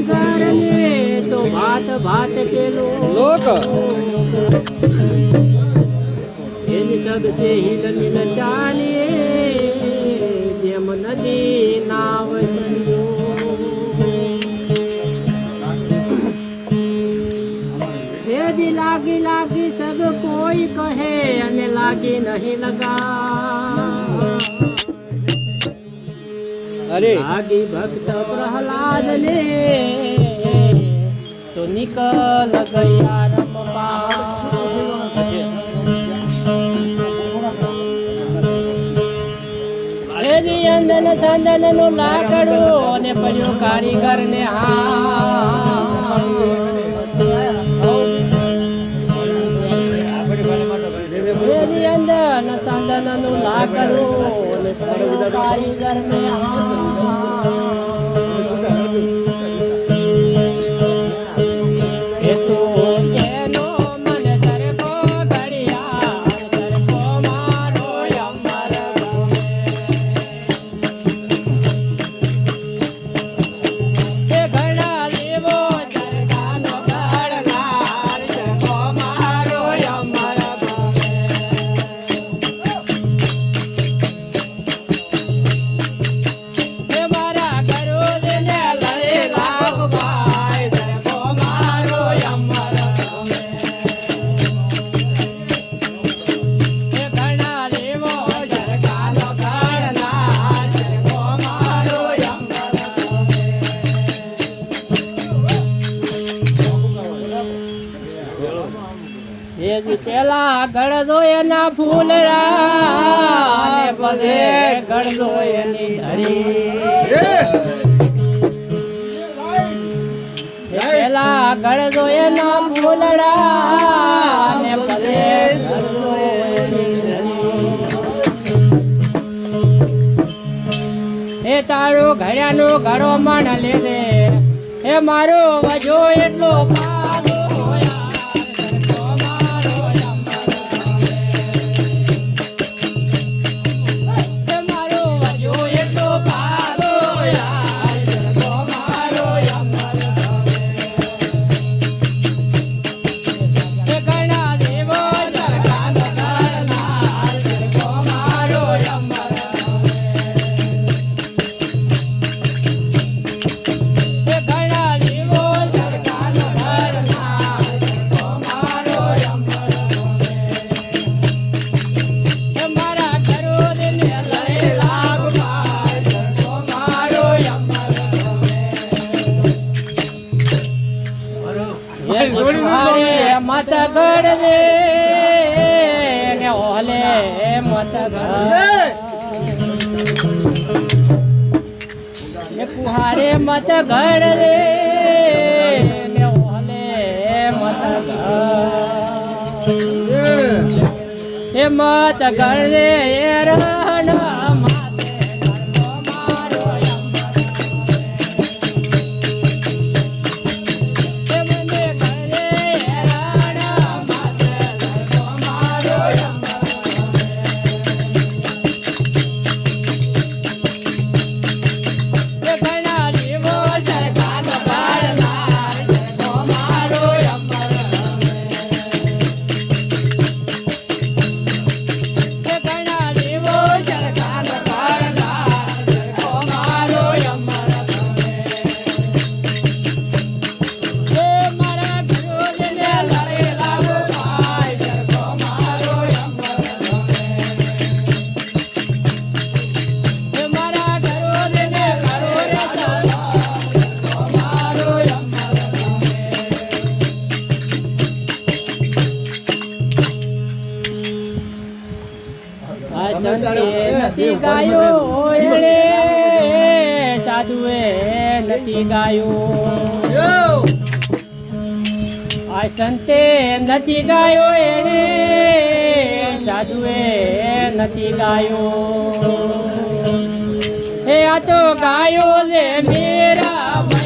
संसार में तो भात भात के लोग इन सबसे हिल मिल चालिए जेम नदी नाव संयोग यदि लागी लागी सब कोई कहे अने लागी नहीं लगा अरे लागी भक्त प्रहलाद ने तो निकल गया रमपाल અંદન સંદન નું લાકડું ને પડ્યો કારીગર ને અંદન સંદન નું લાકડું ને પડ્યો કારીગર ને પેલા ગળદો એના ફૂલડા ભલે ગળદો એની ધરી પેલા ગળદો એના ફૂલડા ને ભલે ગળદો એની ધરી એ તારો ઘડિયાનો ઘડો મણ લેદે એ મારો વજો એટલો मत गढ़ दे ओहले मत कुहारे मत गढ़ दे ओहले मत मत गढ़ दे रहना નથી ગાયો એણે સાધુએ નથી ગાયો આ સંતે નથી ગાયો એણે સાધુએ નથી ગાયો એ આ તો ગાયો છે મેરા